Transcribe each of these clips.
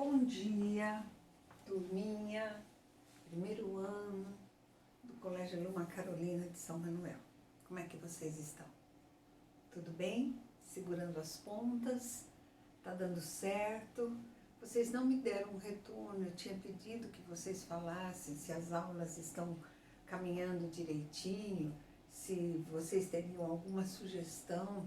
Bom dia, turminha, primeiro ano do Colégio Luma Carolina de São Manuel. Como é que vocês estão? Tudo bem? Segurando as pontas? Tá dando certo? Vocês não me deram um retorno, eu tinha pedido que vocês falassem se as aulas estão caminhando direitinho, se vocês teriam alguma sugestão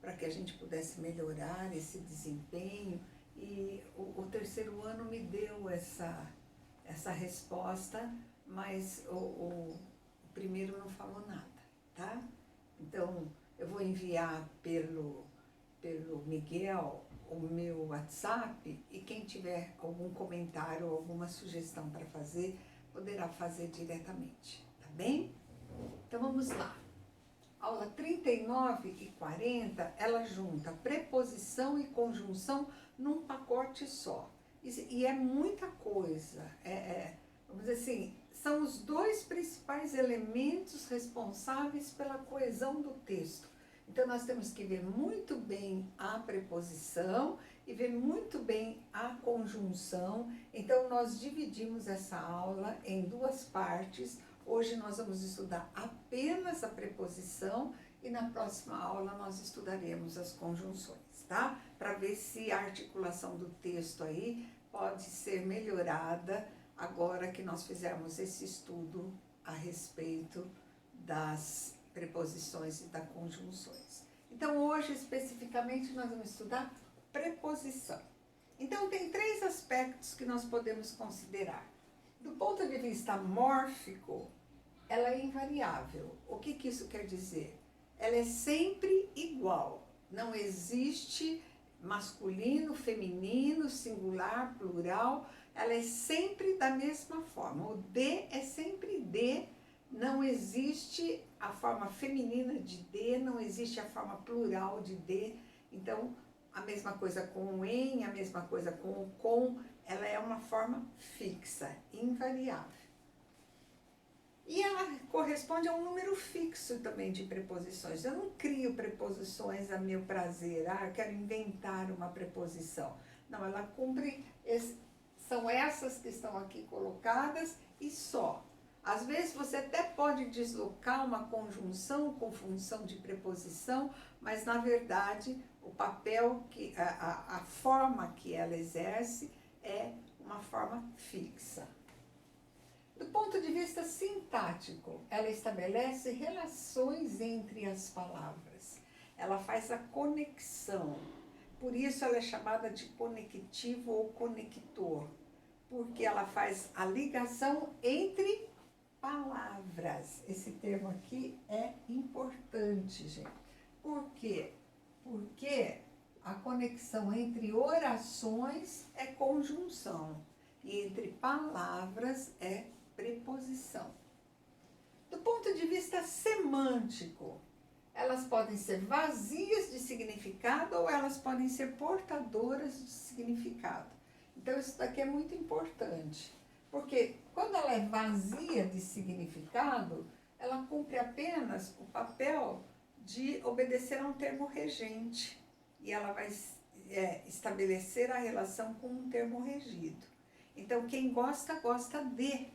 para que a gente pudesse melhorar esse desempenho. E o terceiro ano me deu essa resposta, mas o primeiro não falou nada, tá? Então, eu vou enviar pelo Miguel o meu WhatsApp e quem tiver algum comentário ou alguma sugestão para fazer, poderá fazer diretamente, tá bem? Então, vamos lá. Aula 39 e 40, ela junta preposição e conjunção num pacote só. E é muita coisa. Vamos dizer assim, são os dois principais elementos responsáveis pela coesão do texto. Então, nós temos que ver muito bem a preposição e ver muito bem a conjunção. Então, nós dividimos essa aula em duas partes. Hoje nós vamos estudar apenas a preposição e na próxima aula nós estudaremos as conjunções, tá? Para ver se a articulação do texto aí pode ser melhorada agora que nós fizermos esse estudo a respeito das preposições e das conjunções. Então, hoje especificamente nós vamos estudar preposição. Então, tem três aspectos que nós podemos considerar. Do ponto de vista mórfico, ela é invariável. O que isso quer dizer? Ela é sempre igual. Não existe masculino, feminino, singular, plural. Ela é sempre da mesma forma. O de é sempre de. Não existe a forma feminina de de, não existe a forma plural de de. Então, a mesma coisa com o em, a mesma coisa com o com, ela é uma forma fixa, invariável. E ela corresponde a um número fixo também de preposições. Eu não crio preposições a meu prazer, eu quero inventar uma preposição. Não, ela cumpre, são essas que estão aqui colocadas e só. Às vezes você até pode deslocar uma conjunção com função de preposição, mas na verdade o papel, a forma que ela exerce é uma forma fixa. Do ponto de vista sintático, ela estabelece relações entre as palavras. Ela faz a conexão. Por isso ela é chamada de conectivo ou conector, porque ela faz a ligação entre palavras. Esse termo aqui é importante, gente. Por quê? Porque a conexão entre orações é conjunção e entre palavras é preposição. Do ponto de vista semântico, elas podem ser vazias de significado ou elas podem ser portadoras de significado. Então, isso daqui é muito importante, porque quando ela é vazia de significado, ela cumpre apenas o papel de obedecer a um termo regente. E ela vai estabelecer a relação com um termo regido. Então, quem gosta, gosta de.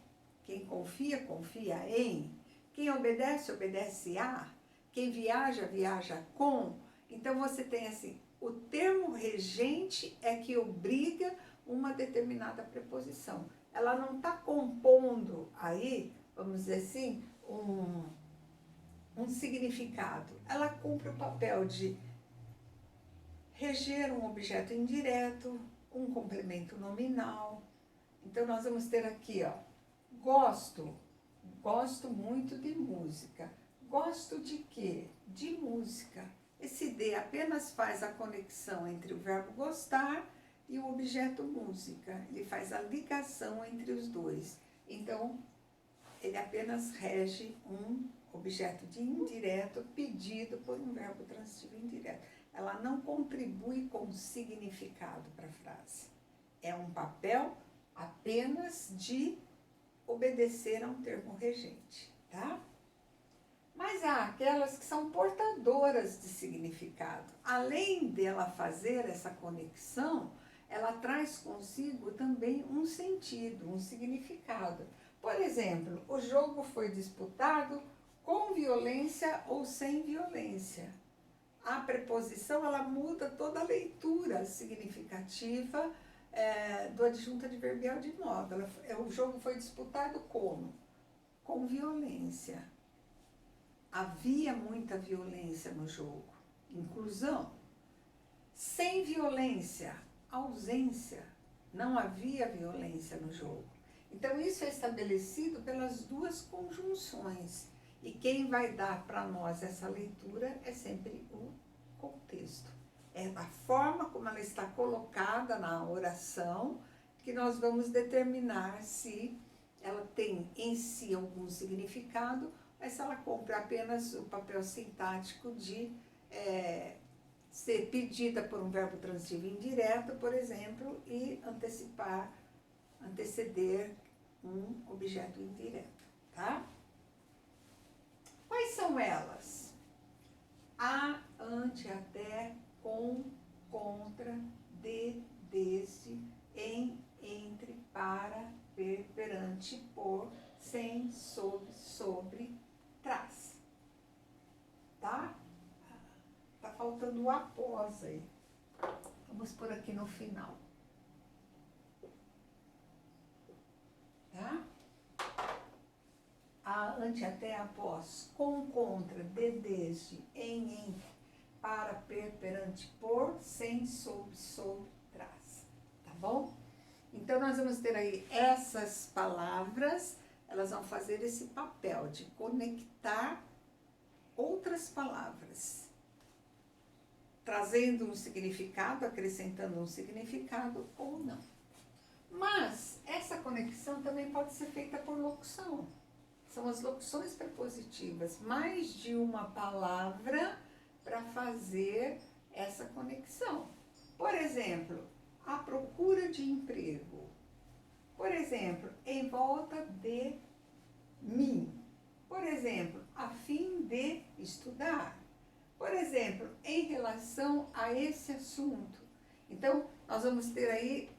Quem confia, confia em. Quem obedece, obedece a. Quem viaja, viaja com. Então, você tem assim, o termo regente é que obriga uma determinada preposição. Ela não está compondo aí, vamos dizer assim, um significado. Ela cumpre o papel de reger um objeto indireto, um complemento nominal. Então, nós vamos ter aqui, ó, gosto muito de música. Gosto de quê? De música. Esse de apenas faz a conexão entre o verbo gostar e o objeto música. Ele faz a ligação entre os dois. Então, ele apenas rege um objeto de indireto pedido por um verbo transitivo indireto. Ela não contribui com significado para a frase. É um papel apenas de obedecer a um termo regente, tá? Mas há aquelas que são portadoras de significado. Além dela fazer essa conexão, ela traz consigo também um sentido, um significado. Por exemplo, o jogo foi disputado com violência ou sem violência. A preposição, ela muda toda a leitura significativa do adjunto adverbial de modo. O jogo foi disputado como? Com violência. Havia muita violência no jogo. Inclusão. Sem violência, ausência. Não havia violência no jogo. Então, isso é estabelecido pelas duas conjunções. E quem vai dar para nós essa leitura é sempre o contexto. É a forma como ela está colocada na oração que nós vamos determinar se ela tem em si algum significado, ou se ela cumpre apenas o papel sintático de ser pedida por um verbo transitivo indireto, por exemplo, e anteceder um objeto indireto, tá? Quais são elas? A, ante, até, com, contra, de, desde, em, entre, para, per, perante, por, sem, sob, sobre, traz. Tá? Tá faltando o após aí. Vamos por aqui no final. Tá? A, ante, até, após, com, contra, de, desde, em, entre, para, per, perante, por, sem, sob, sobre, traz. Tá bom? Então, nós vamos ter aí essas palavras, elas vão fazer esse papel de conectar outras palavras, trazendo um significado, acrescentando um significado ou não. Mas essa conexão também pode ser feita por locução. São as locuções prepositivas, mais de uma palavra para fazer essa conexão. Por exemplo, a procura de emprego. Por exemplo, em volta de mim. Por exemplo, a fim de estudar. Por exemplo, em relação a esse assunto. Então, nós vamos ter aí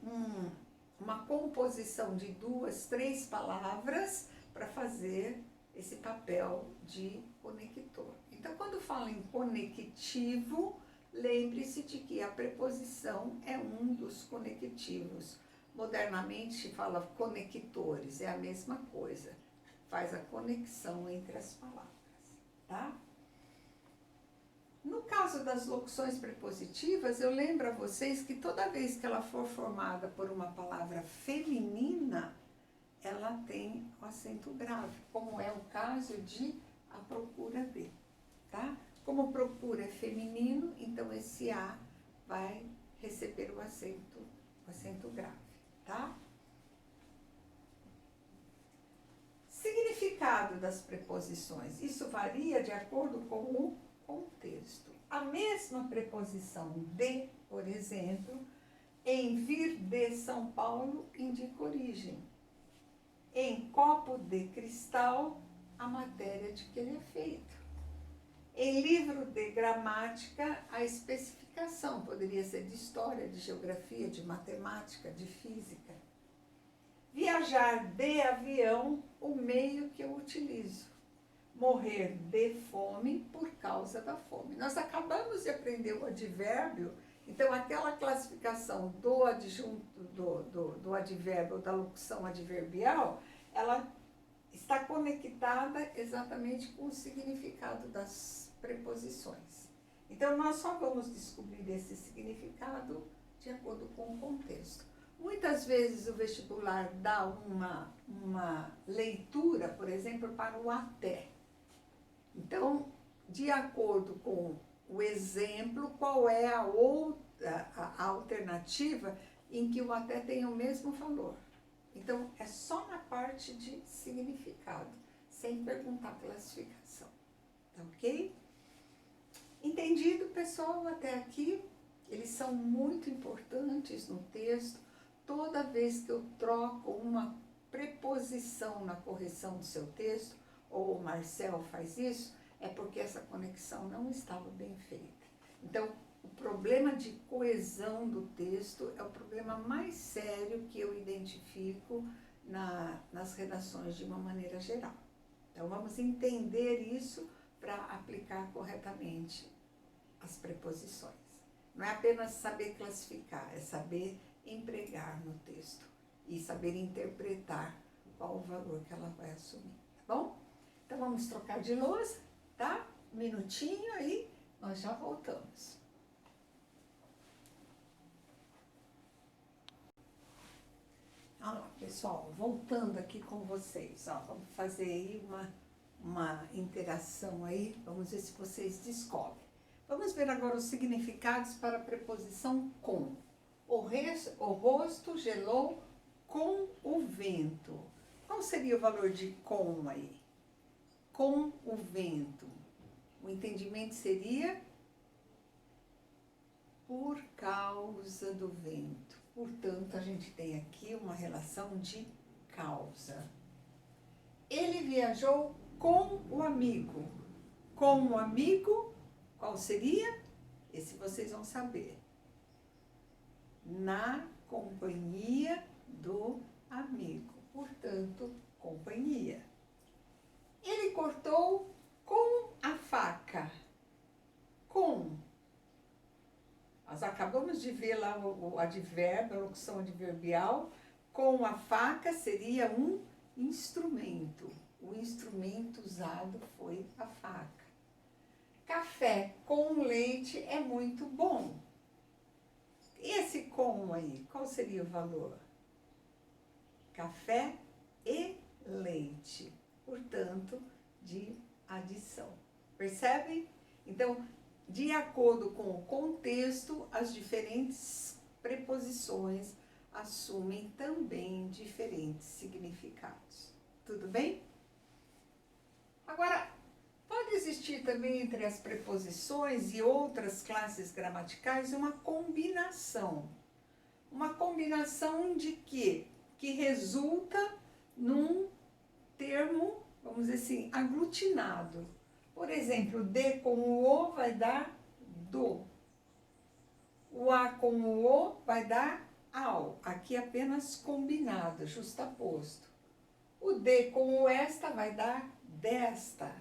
uma composição de 2, 3 palavras para fazer esse papel de conector. Então, quando fala em conectivo, lembre-se de que a preposição é um dos conectivos. Modernamente se fala conectores, é a mesma coisa. Faz a conexão entre as palavras, tá? No caso das locuções prepositivas, eu lembro a vocês que toda vez que ela for formada por uma palavra feminina, ela tem o acento grave, como é o caso de a procura de, tá? Como procura é feminino, então esse A vai receber o acento grave, tá? Significado das preposições. Isso varia de acordo com o contexto. A mesma preposição de, por exemplo, em vir de São Paulo indica origem. Em copo de cristal, a matéria de que ele é feito. Em livro de gramática, a especificação poderia ser de história, de geografia, de matemática, de física. Viajar de avião, o meio que eu utilizo. Morrer de fome por causa da fome. Nós acabamos de aprender o advérbio, então aquela classificação do adjunto, do advérbio, da locução adverbial, ela está conectada exatamente com o significado das preposições. Então, nós só vamos descobrir esse significado de acordo com o contexto. Muitas vezes o vestibular dá uma leitura, por exemplo, para o até. Então, de acordo com o exemplo, qual é a alternativa em que o até tem o mesmo valor. Então, é só na parte de significado, sem perguntar classificação. Tá ok? Entendido, pessoal, até aqui? Eles são muito importantes no texto. Toda vez que eu troco uma preposição na correção do seu texto, ou o Marcel faz isso, é porque essa conexão não estava bem feita. Então, O problema de coesão do texto é o problema mais sério que eu identifico nas redações de uma maneira geral. Então, vamos entender isso para aplicar corretamente as preposições. Não é apenas saber classificar, é saber empregar no texto e saber interpretar qual o valor que ela vai assumir, tá bom? Então, vamos trocar de louça, tá? Um minutinho aí, nós já voltamos. Olha lá, pessoal, voltando aqui com vocês, ó, vamos fazer aí uma interação aí, vamos ver se vocês descobrem. Vamos ver agora os significados para a preposição com. O rosto gelou com o vento. Qual seria o valor de com aí? Com o vento. O entendimento seria por causa do vento. Portanto, a gente tem aqui uma relação de causa. Ele viajou com o amigo. Com o amigo, qual seria? Esse vocês vão saber. Na companhia do amigo. Portanto, companhia. Ele cortou com a faca. Com. Nós acabamos de ver lá o advérbio, a locução adverbial. Com a faca seria um instrumento. O instrumento usado foi a faca. Café com leite é muito bom. Esse com aí, qual seria o valor? Café e leite. Portanto, de adição. Percebe? Então, de acordo com o contexto, as diferentes preposições assumem também diferentes significados. Tudo bem? Agora, pode existir também entre as preposições e outras classes gramaticais uma combinação. Uma combinação de quê? Que resulta num termo, vamos dizer assim, aglutinado. Por exemplo, de com o o vai dar do. O a com o o vai dar ao. Aqui apenas combinado, justaposto. O de com o esta vai dar desta.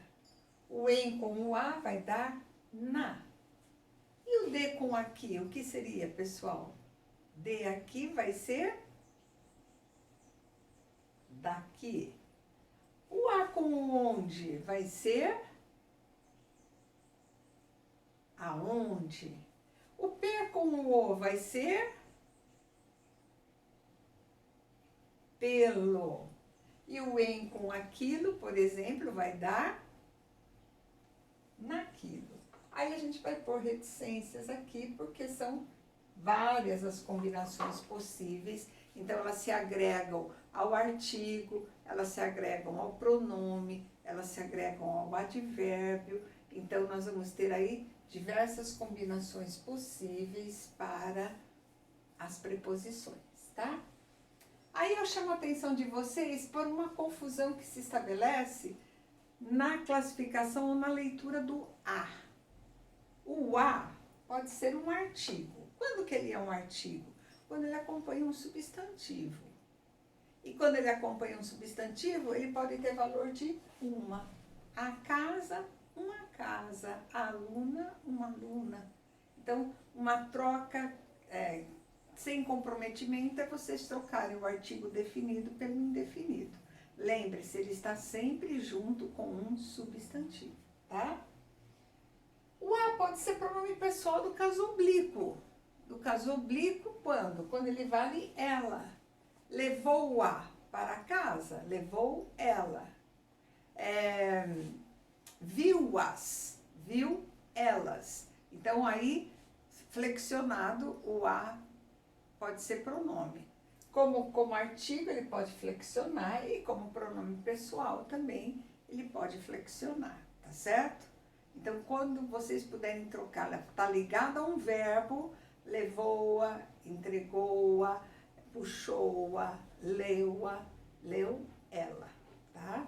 O em com o a vai dar na. E o de com aqui, o que seria, pessoal? De aqui vai ser daqui. O a com o onde vai ser aonde. O P com o O vai ser pelo. E o em com aquilo, por exemplo, vai dar naquilo. Aí a gente vai pôr reticências aqui, porque são várias as combinações possíveis. Então, elas se agregam ao artigo, elas se agregam ao pronome, elas se agregam ao advérbio. Então, nós vamos ter aí diversas combinações possíveis para as preposições, tá? Aí eu chamo a atenção de vocês por uma confusão que se estabelece na classificação ou na leitura do a. O a pode ser um artigo. Quando que ele é um artigo? Quando ele acompanha um substantivo. E quando ele acompanha um substantivo, ele pode ter valor de uma. A casa, uma casa. A aluna, uma aluna. Então, uma troca sem comprometimento é vocês trocarem o artigo definido pelo indefinido. Lembre-se, ele está sempre junto com um substantivo, tá? O a pode ser pronome pessoal do caso oblíquo. Do caso oblíquo, quando? Quando ele vale ela. Levou a para casa, levou ela. Viu-as, viu elas. Então, aí, flexionado, o a pode ser pronome. Como artigo, ele pode flexionar e como pronome pessoal também, ele pode flexionar, tá certo? Então, quando vocês puderem trocar, ela está ligada a um verbo, levou-a, entregou-a, puxou-a, leu-a, leu ela, tá?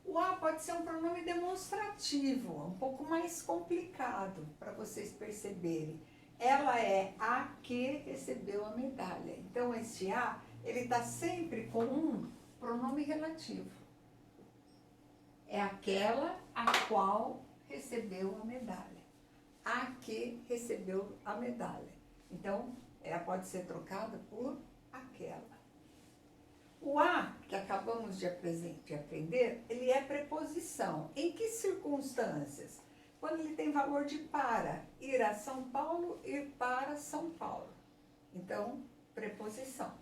O a pode ser um pronome demonstrativo, um pouco mais complicado para vocês perceberem. Ela é a que recebeu a medalha. Então, esse a, ele está sempre com um pronome relativo. É aquela a qual recebeu a medalha. A que recebeu a medalha. Então, ela pode ser trocada por aquela. O a, que acabamos de aprender, ele é preposição. Em que circunstâncias? Quando ele tem valor de para, ir a São Paulo, ir para São Paulo. Então, preposição.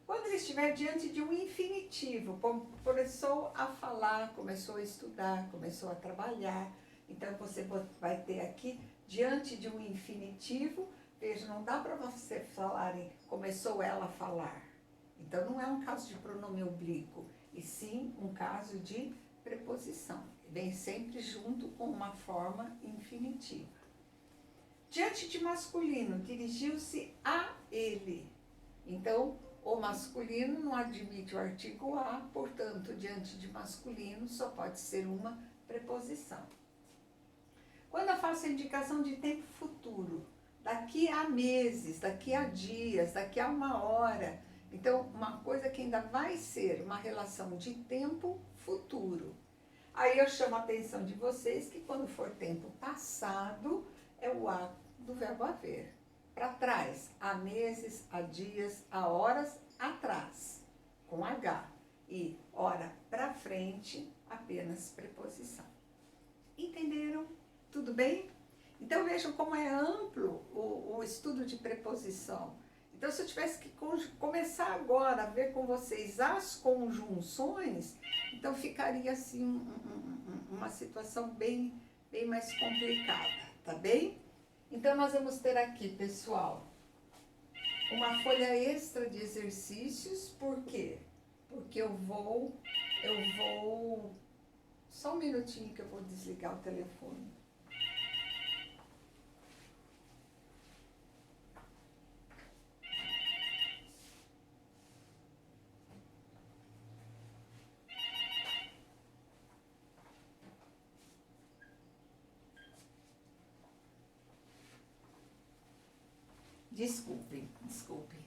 Quando ele estiver diante de um infinitivo, começou a falar, começou a estudar, começou a trabalhar, então você vai ter aqui, diante de um infinitivo, veja, não dá para você falar em começou ela a falar. Então, não é um caso de pronome oblíquo, e sim um caso de preposição. Vem sempre junto com uma forma infinitiva. Diante de masculino, dirigiu-se a ele. Então, o masculino não admite o artigo a, portanto, diante de masculino só pode ser uma preposição. Quando eu faço a indicação de tempo futuro, daqui a meses, daqui a dias, daqui a uma hora, então, uma coisa que ainda vai ser uma relação de tempo futuro. Aí eu chamo a atenção de vocês que quando for tempo passado, é o a do verbo haver. Para trás, há meses, há dias, há horas atrás, com H. E hora para frente, apenas preposição. Entenderam? Tudo bem? Então vejam como é amplo o estudo de preposição. Então, se eu tivesse que começar agora a ver com vocês as conjunções, então ficaria assim uma situação bem mais complicada, tá bem? Então, nós vamos ter aqui, pessoal, uma folha extra de exercícios. Por quê? Porque eu vou... Só um minutinho que eu vou desligar o telefone. Desculpem.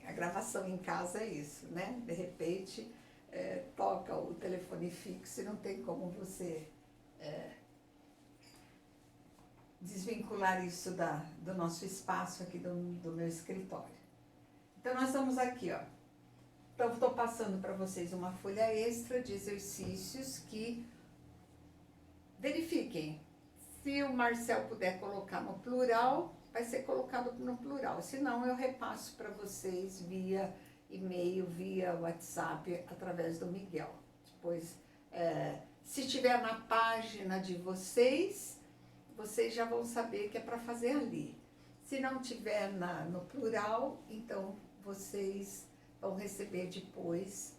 A gravação em casa é isso, né? De repente, toca o telefone fixo e não tem como você desvincular isso do nosso espaço aqui do meu escritório. Então, nós estamos aqui, ó. Então, estou passando para vocês uma folha extra de exercícios que verifiquem. Se o Marcel puder colocar no plural, vai ser colocado no plural. Se não, eu repasso para vocês via e-mail, via WhatsApp, através do Miguel. Depois, se estiver na página de vocês já vão saber que é para fazer ali. Se não tiver no plural, então vocês vão receber depois,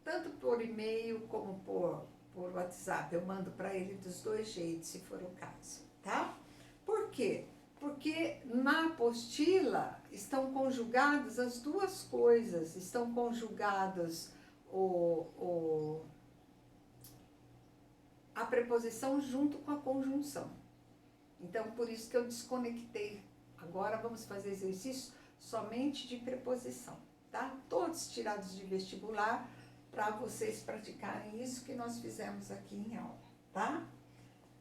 tanto por e-mail como por WhatsApp. Eu mando para ele dos dois jeitos, se for o caso, tá? Por quê? Porque na apostila estão conjugadas as duas coisas, estão conjugados a preposição junto com a conjunção. Então, por isso que eu desconectei. Agora vamos fazer exercício somente de preposição, tá? Todos tirados de vestibular, para vocês praticarem isso que nós fizemos aqui em aula, tá?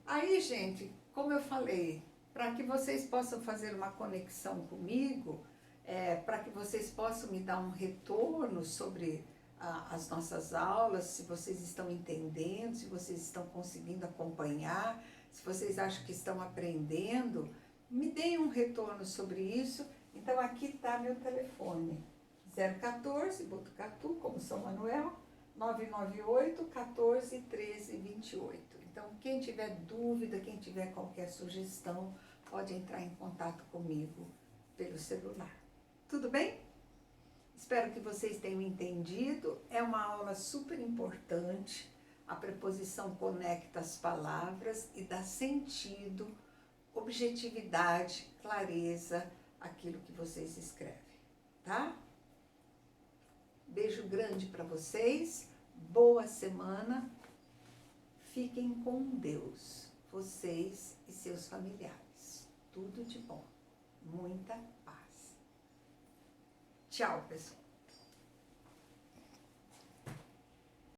Aí, gente, como eu falei, para que vocês possam fazer uma conexão comigo, para que vocês possam me dar um retorno sobre as nossas aulas, se vocês estão entendendo, se vocês estão conseguindo acompanhar, se vocês acham que estão aprendendo, me deem um retorno sobre isso. Então, aqui está meu telefone, 014, Botucatu, como São Manuel, 998 14 13 28. Então, quem tiver dúvida, quem tiver qualquer sugestão, pode entrar em contato comigo pelo celular. Tudo bem? Espero que vocês tenham entendido. É uma aula super importante. A preposição conecta as palavras e dá sentido, objetividade, clareza àquilo que vocês escrevem, tá? Beijo grande para vocês. Boa semana. Fiquem com Deus, vocês e seus familiares. Tudo de bom. Muita paz. Tchau, pessoal.